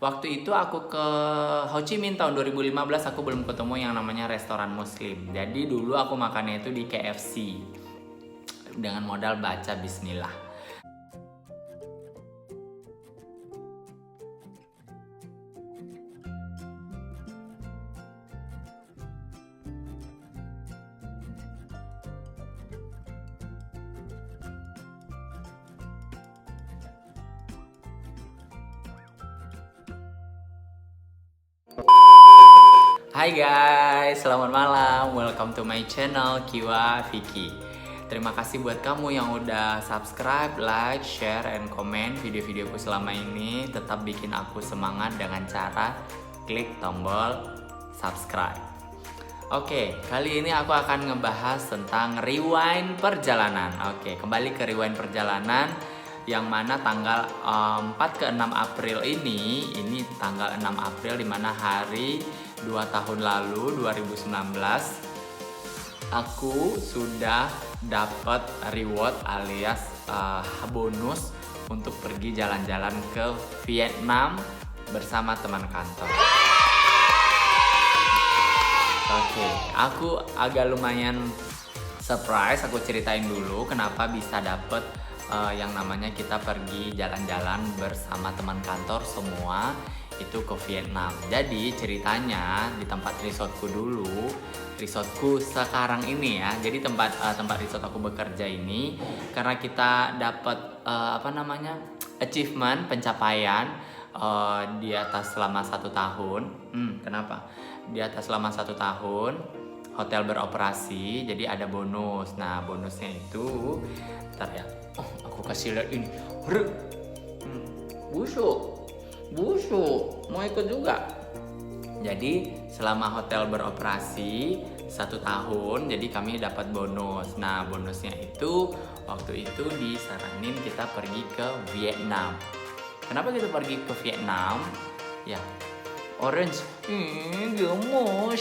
Waktu itu aku ke Ho Chi Minh tahun 2015, aku belum ketemu yang namanya restoran muslim. Jadi dulu aku makannya itu di KFC dengan modal baca bismillah. Hai guys, selamat malam. Welcome to my channel Kiwa Vicky. Terima kasih buat kamu yang udah subscribe, like, share, and comment video-videoku selama ini. Tetap bikin aku semangat dengan cara klik tombol subscribe. Oke, kali ini aku akan ngebahas tentang rewind perjalanan. Oke, kembali ke rewind perjalanan yang mana tanggal 4 ke 6 April ini tanggal 6 April dimana hari 2 tahun lalu 2019 aku sudah dapat reward alias bonus untuk pergi jalan-jalan ke Vietnam bersama teman kantor. Oke, aku agak lumayan surprise. Aku ceritain dulu kenapa bisa dapet yang namanya kita pergi jalan-jalan bersama teman kantor semua itu ke Vietnam. Jadi ceritanya di tempat resortku dulu, resortku sekarang ini ya. Jadi tempat resort aku bekerja ini karena kita dapat achievement, pencapaian di atas selama 1 tahun. Kenapa? Di atas selama 1 tahun hotel beroperasi, jadi ada bonus. Nah bonusnya itu, ntar ya, aku kasih lihat ini. Busuk, mau ikut juga. Jadi selama hotel beroperasi 1 tahun, jadi kami dapat bonus. Nah bonusnya itu waktu itu disaranin kita pergi ke Vietnam. Kenapa kita pergi ke Vietnam? Ya, Orange, gemoy.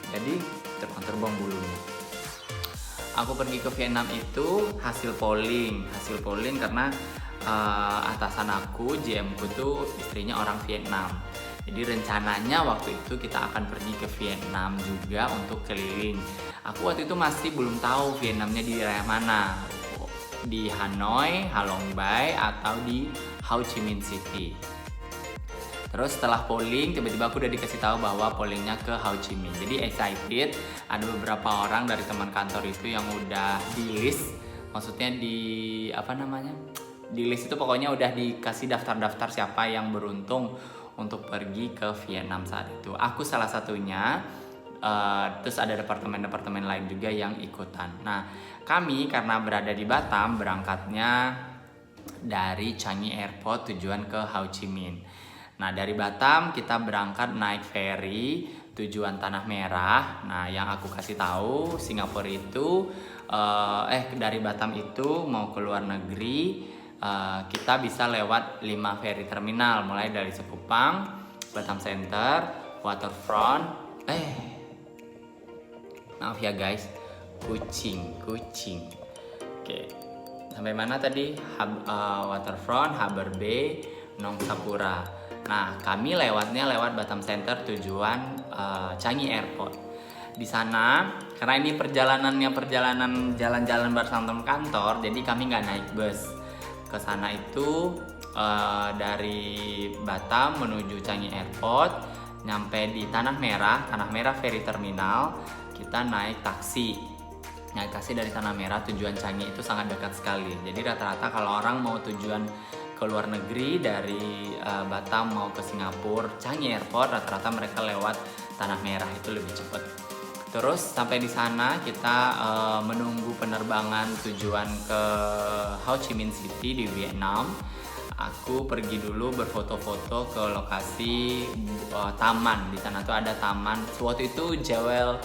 Jadi terbang bulunya. Aku pergi ke Vietnam itu hasil polling karena atasan aku, GM ku tuh istrinya orang Vietnam. Jadi rencananya waktu itu kita akan pergi ke Vietnam juga untuk keliling. Aku waktu itu masih belum tahu Vietnamnya di daerah mana, di Hanoi, Halong Bay, atau di Ho Chi Minh City. Terus setelah polling, tiba-tiba aku udah dikasih tahu bahwa pollingnya ke Ho Chi Minh. Jadi excited, ada beberapa orang dari teman kantor itu yang udah di list. Maksudnya di list itu pokoknya udah dikasih daftar-daftar siapa yang beruntung untuk pergi ke Vietnam saat itu. Aku salah satunya. Terus ada departemen-departemen lain juga yang ikutan. Nah, kami karena berada di Batam, berangkatnya dari Changi Airport tujuan ke Ho Chi Minh. Nah dari Batam kita berangkat naik ferry tujuan Tanah Merah. Nah yang aku kasih tahu Singapura itu dari Batam itu mau ke luar negeri kita bisa lewat 5 ferry terminal mulai dari Sekupang, Batam Center, Waterfront. Maaf ya guys, kucing. Oke, sampai mana tadi? Waterfront, Harbour Bay, Nong Sapura. Nah, kami lewat Batam Center tujuan Changi Airport. Di sana, karena ini perjalanan jalan-jalan bersama teman kantor, jadi kami nggak naik bus. Ke sana itu dari Batam menuju Changi Airport, nyampe di Tanah Merah Ferry Terminal, kita naik taksi. Naik taksi dari Tanah Merah tujuan Changi itu sangat dekat sekali. Jadi rata-rata kalau orang mau tujuan ke luar negeri dari Batam mau ke Singapura, Changi Airport rata-rata mereka lewat Tanah Merah, itu lebih cepat. Terus sampai di sana kita menunggu penerbangan tujuan ke Ho Chi Minh City di Vietnam. Aku pergi dulu berfoto-foto ke lokasi taman. Di sana tuh ada taman. Waktu itu Jewel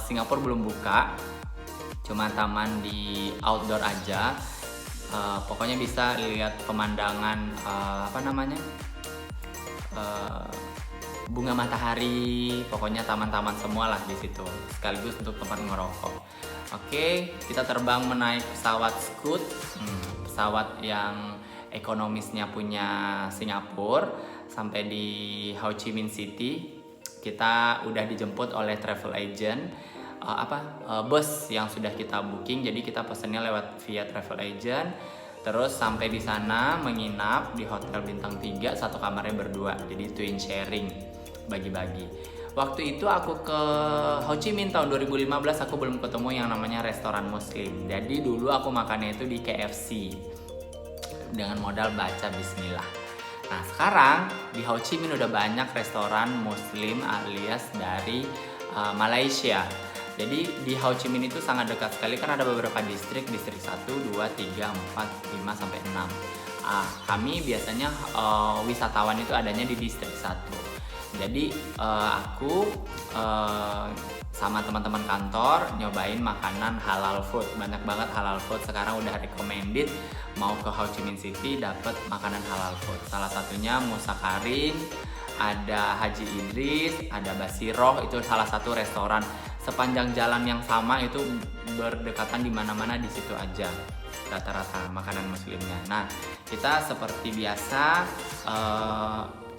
Singapura belum buka, cuma taman di outdoor aja. Pokoknya bisa lihat pemandangan bunga matahari, pokoknya taman-taman semua lah di situ, sekaligus untuk tempat ngerokok. Oke, kita terbang menaik pesawat Scoot, pesawat yang ekonomisnya punya Singapura. Sampai di Ho Chi Minh City kita udah dijemput oleh travel agent, bus yang sudah kita booking. Jadi kita pesennya lewat via travel agent. Terus sampai di sana menginap di hotel bintang 3, satu kamarnya berdua. Jadi twin sharing, bagi-bagi. Waktu itu aku ke Ho Chi Minh tahun 2015, aku belum ketemu yang namanya restoran muslim. Jadi dulu aku makannya itu di KFC dengan modal baca bismillah. Nah sekarang di Ho Chi Minh udah banyak restoran muslim alias dari Malaysia. Jadi di Ho Chi Minh itu sangat dekat sekali, kan ada beberapa distrik 1, 2, 3, 4, 5, sampai 6. Kami biasanya wisatawan itu adanya di distrik 1. Jadi aku sama teman-teman kantor nyobain makanan halal food. Banyak banget halal food, sekarang udah recommended mau ke Ho Chi Minh City dapat makanan halal food. Salah satunya Musa Karim, ada Haji Idris, ada Basiroh, itu salah satu restoran sepanjang jalan yang sama, itu berdekatan di mana-mana, di situ aja rata-rata makanan muslimnya. Nah, kita seperti biasa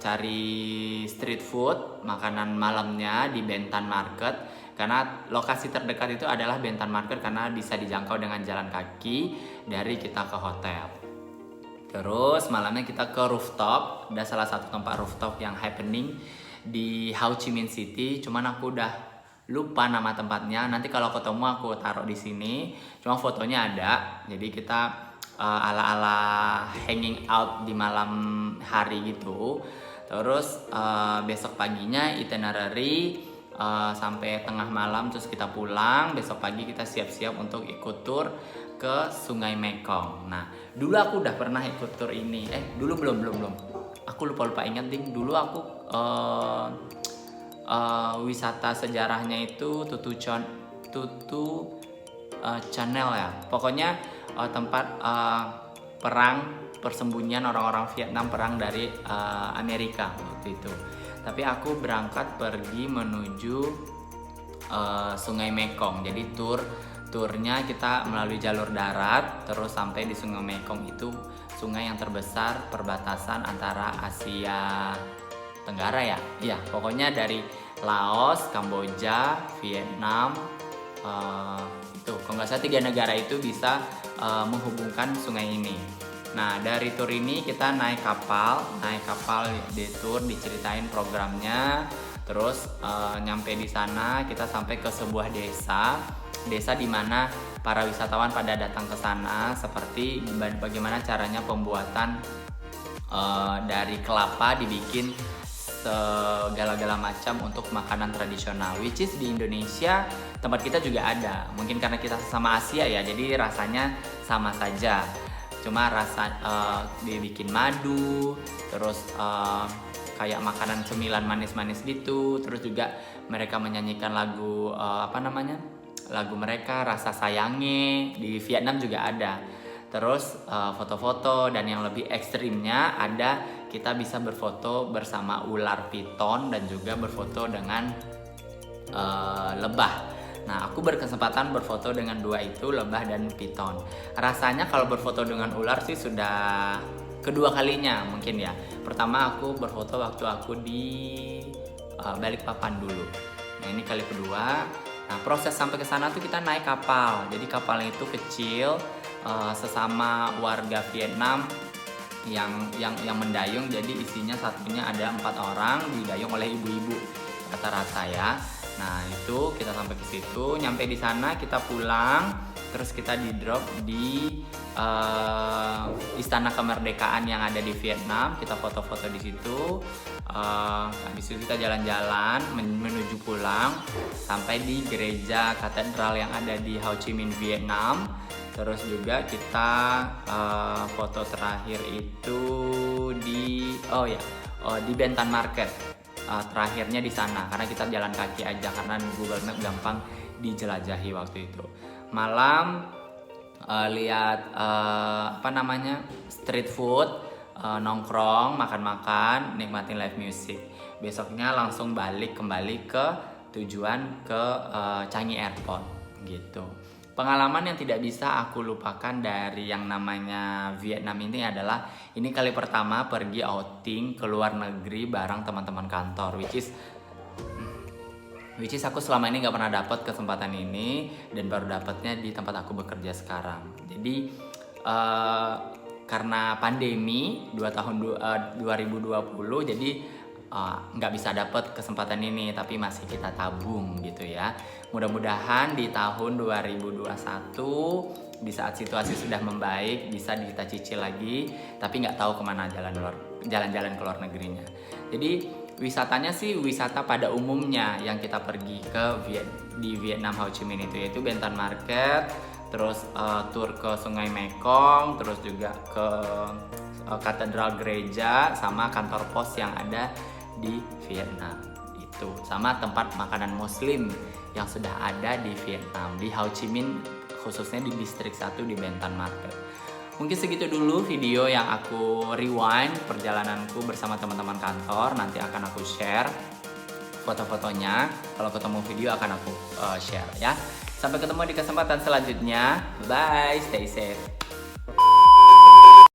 cari street food, makanan malamnya di Bentan Market, karena lokasi terdekat itu adalah Bentan Market karena bisa dijangkau dengan jalan kaki dari kita ke hotel. Terus malamnya kita ke rooftop, ada salah satu tempat rooftop yang happening di Ho Chi Minh City, cuman aku udah lupa nama tempatnya. Nanti kalau ketemu aku taruh di sini. Cuma fotonya ada. Jadi kita ala-ala hanging out di malam hari gitu. Terus besok paginya itinerary sampai tengah malam, terus kita pulang. Besok pagi kita siap-siap untuk ikut tour ke Sungai Mekong. Nah, dulu aku udah pernah ikut tour ini. Dulu belum. Aku lupa ingat ding. Dulu aku wisata sejarahnya itu Tutu Channel ya. Pokoknya tempat perang, persembunyian orang-orang Vietnam perang dari Amerika waktu itu. Tapi aku berangkat pergi menuju Sungai Mekong. Jadi turnya kita melalui jalur darat, terus sampai di Sungai Mekong. Itu sungai yang terbesar perbatasan antara Asia Tenggara ya. Iya, pokoknya dari Laos, Kamboja, Vietnam, itu kalau nggak salah 3 negara itu bisa menghubungkan sungai ini. Nah, dari tur ini kita naik kapal di tour, diceritain programnya. Terus nyampe di sana kita sampai ke sebuah desa di mana para wisatawan pada datang ke sana, seperti bagaimana caranya pembuatan dari kelapa dibikin segala-gala macam untuk makanan tradisional, which is di Indonesia tempat kita juga ada. Mungkin karena kita sama Asia ya, jadi rasanya sama saja. Cuma rasa dibikin madu, terus kayak makanan cemilan manis-manis gitu. Terus juga mereka menyanyikan lagu lagu mereka, Rasa Sayange, di Vietnam juga ada. Terus foto-foto, dan yang lebih ekstrimnya ada kita bisa berfoto bersama ular piton dan juga berfoto dengan lebah. Nah, aku berkesempatan berfoto dengan 2 itu, lebah dan piton. Rasanya kalau berfoto dengan ular sih sudah kedua kalinya mungkin ya. Pertama aku berfoto waktu aku di Balikpapan dulu. Nah, ini kali kedua. Nah, proses sampai ke sana tuh kita naik kapal. Jadi kapalnya itu kecil, sesama warga Vietnam yang mendayung. Jadi isinya satunya ada 4 orang, didayung oleh ibu-ibu rata-rata ya. Nah, itu kita sampai ke situ, nyampe di sana kita pulang, terus kita di drop di Istana Kemerdekaan yang ada di Vietnam. Kita foto-foto di situ. Habis itu kita jalan-jalan menuju pulang sampai di gereja katedral yang ada di Ho Chi Minh, Vietnam. Terus juga kita foto terakhir itu di Bentan Market. Terakhirnya di sana karena kita jalan kaki aja, karena Google Map gampang dijelajahi waktu itu. Malam lihat street food, nongkrong, makan-makan, nikmatin live music. Besoknya langsung balik kembali ke tujuan ke Changi Airport gitu. Pengalaman yang tidak bisa aku lupakan dari yang namanya Vietnam ini adalah ini kali pertama pergi outing ke luar negeri bareng teman-teman kantor, which is aku selama ini nggak pernah dapat kesempatan ini dan baru dapatnya di tempat aku bekerja sekarang. Jadi karena pandemi 2020, jadi nggak bisa dapat kesempatan ini, tapi masih kita tabung gitu ya. Mudah-mudahan di tahun 2021 di saat situasi sudah membaik bisa kita cicil lagi, tapi nggak tahu kemana jalan-jalan ke luar negerinya. Jadi wisatanya sih wisata pada umumnya yang kita pergi di Vietnam Ho Chi Minh itu, yaitu Benton Market, terus tour ke Sungai Mekong, terus juga ke katedral gereja sama kantor pos yang ada di Vietnam itu, sama tempat makanan muslim yang sudah ada di Vietnam, di Ho Chi Minh, khususnya di distrik 1 di Benton Market. Mungkin segitu dulu video yang aku rewind perjalananku bersama teman-teman kantor. Nanti akan aku share foto-fotonya, kalau ketemu video akan aku share ya. Sampai ketemu di kesempatan selanjutnya. Bye, stay safe.